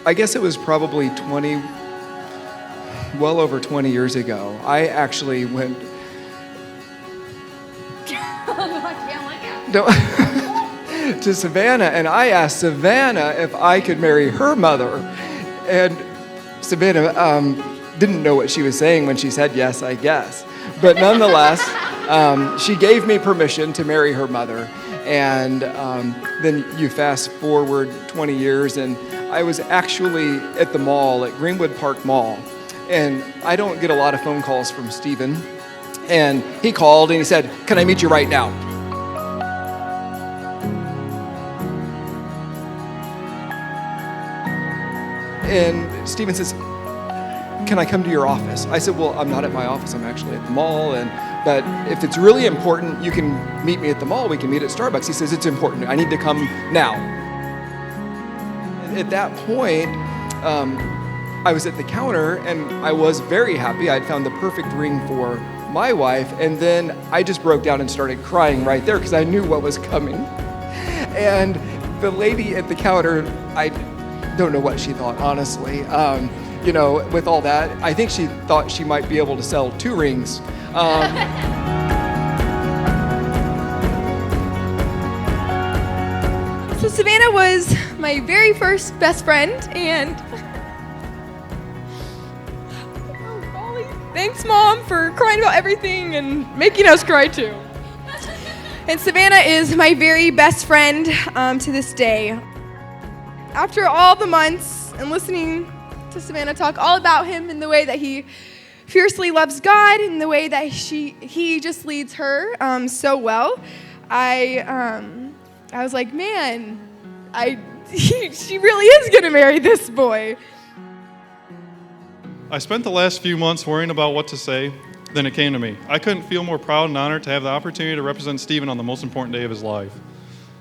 I guess it was probably well over 20 years ago. I actually went to Savannah, and I asked Savannah if I could marry her mother. And Savannah didn't know what she was saying when she said yes, I guess. But nonetheless, she gave me permission to marry her mother. And then you fast forward 20 years, and I was actually at the mall, at Greenwood Park Mall. And I don't get a lot of phone calls from Stephen. And he called and he said, "Can I meet you right now?" And Stephen says, "Can I come to your office?" I said, "Well, I'm not at my office. I'm actually at the mall. But if it's really important, you can meet me at the mall. We can meet at Starbucks." He says, "It's important. I need to come now." At that point, I was at the counter, and I was very happy. I'd found the perfect ring for my wife. And then I just broke down and started crying right there because I knew what was coming. And the lady at the counter, I don't know what she thought, honestly. With all that, I think she thought she might be able to sell 2 rings. So Savannah was my very first best friend, and oh golly, thanks Mom for crying about everything and making us cry too. And Savannah is my very best friend to this day. After all the months and listening to Savannah talk all about him and the way that he fiercely loves God and the way that he just leads her so well, I was like, man, she really is gonna marry this boy. I spent the last few months worrying about what to say. Then it came to me. I couldn't feel more proud and honored to have the opportunity to represent Stephen on the most important day of his life.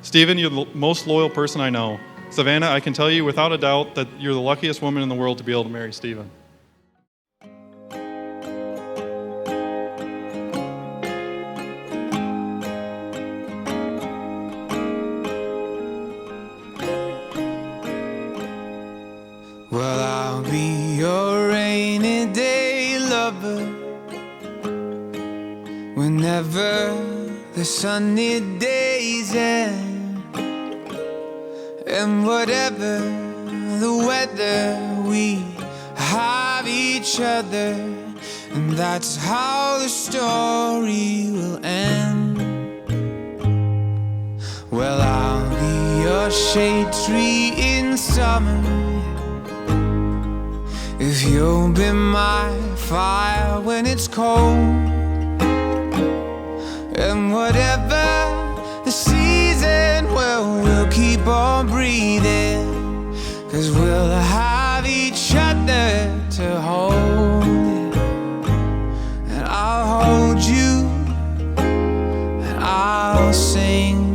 Stephen, you're the most loyal person I know. Savannah, I can tell you without a doubt that you're the luckiest woman in the world to be able to marry Stephen. Well, I'll be your rainy day lover whenever the sunny days end. And whatever the weather, we have each other, and that's how the story will end. Well, I'll be your shade tree in summer if you'll be my fire when it's cold. And whatever the season, well, we'll keep on breathing, 'cause we'll have each other to hold. And I'll hold you and I'll sing.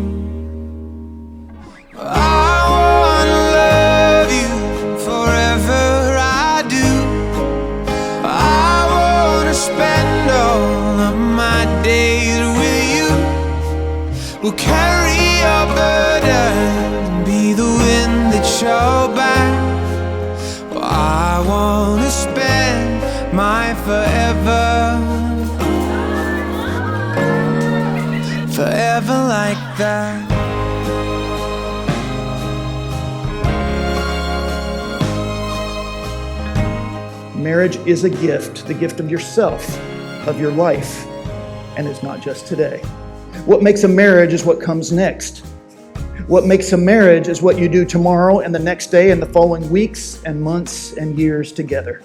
I wanna love you forever, I do. I wanna spend all of my days with you. We'll carry your burden, be the wind at your back. Well, I wanna spend my forever like that. Marriage is a gift, the gift of yourself, of your life, and it's not just today. What makes a marriage is what comes next. What makes a marriage is what you do tomorrow and the next day and the following weeks and months and years together.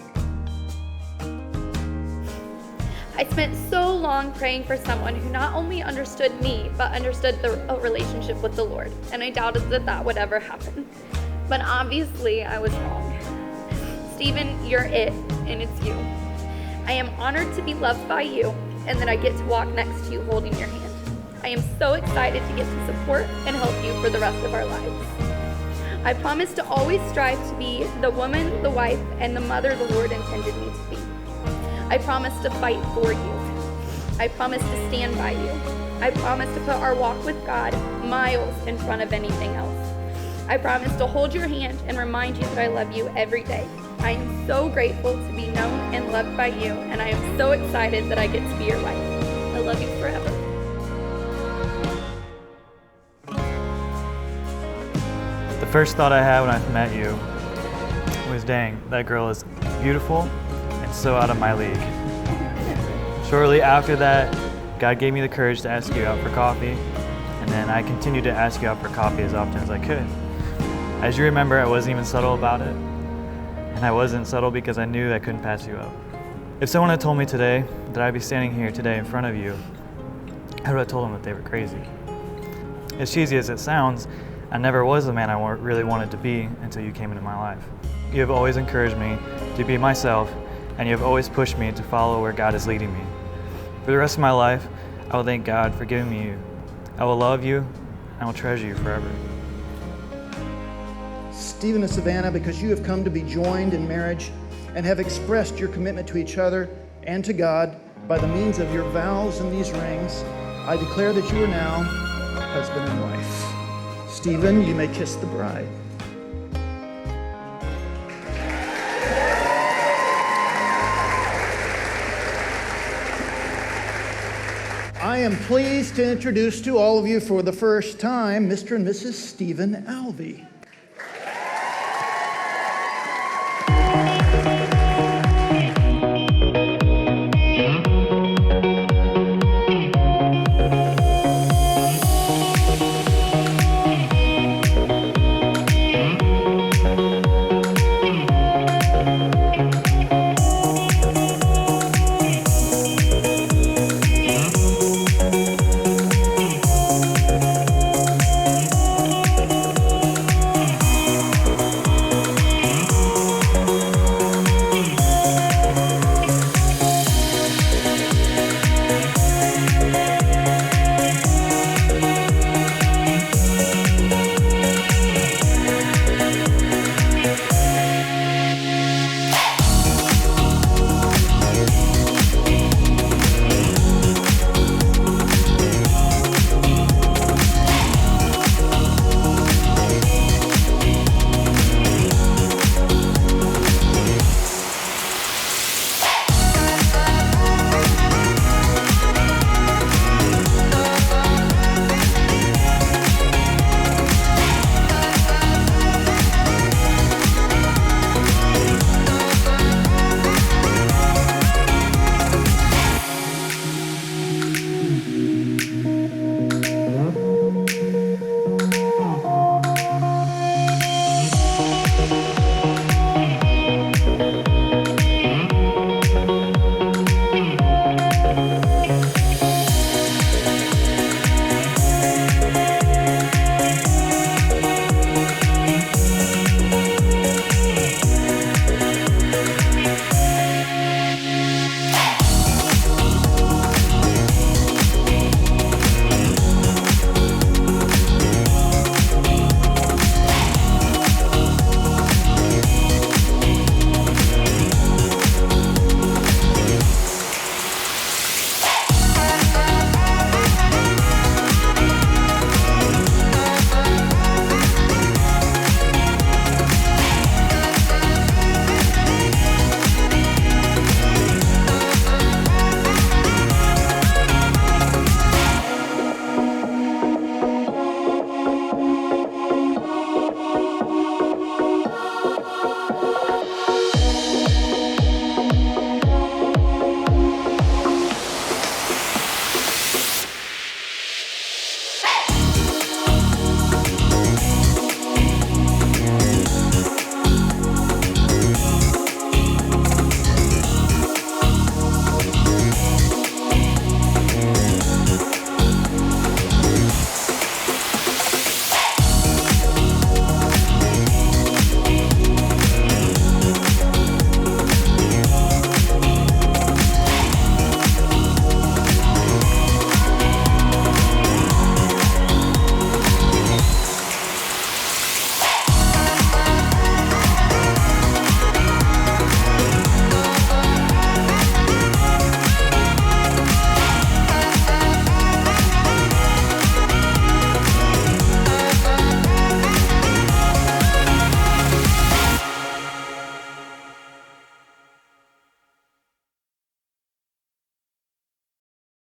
I spent so long praying for someone who not only understood me, but understood a relationship with the Lord, and I doubted that would ever happen. But obviously, I was wrong. Stephen, you're it, and it's you. I am honored to be loved by you, and that I get to walk next to you holding your hand. I am so excited to get to support and help you for the rest of our lives. I promise to always strive to be the woman, the wife, and the mother the Lord intended me to be. I promise to fight for you. I promise to stand by you. I promise to put our walk with God miles in front of anything else. I promise to hold your hand and remind you that I love you every day. I am so grateful to be known and loved by you, and I am so excited that I get to be your wife. I love you forever. The first thought I had when I met you was, dang, that girl is beautiful and so out of my league. Shortly after that, God gave me the courage to ask you out for coffee, and then I continued to ask you out for coffee as often as I could. As you remember, I wasn't even subtle about it, and I wasn't subtle because I knew I couldn't pass you up. If someone had told me today that I'd be standing here today in front of you, I would have told them that they were crazy. As cheesy as it sounds, I never was the man I really wanted to be until you came into my life. You have always encouraged me to be myself, and you have always pushed me to follow where God is leading me. For the rest of my life, I will thank God for giving me you. I will love you, and I will treasure you forever. Stephen and Savannah, because you have come to be joined in marriage and have expressed your commitment to each other and to God by the means of your vows and these rings, I declare that you are now husband and wife. Stephen, you may kiss the bride. I am pleased to introduce to all of you for the first time Mr. and Mrs. Stephen Alvey.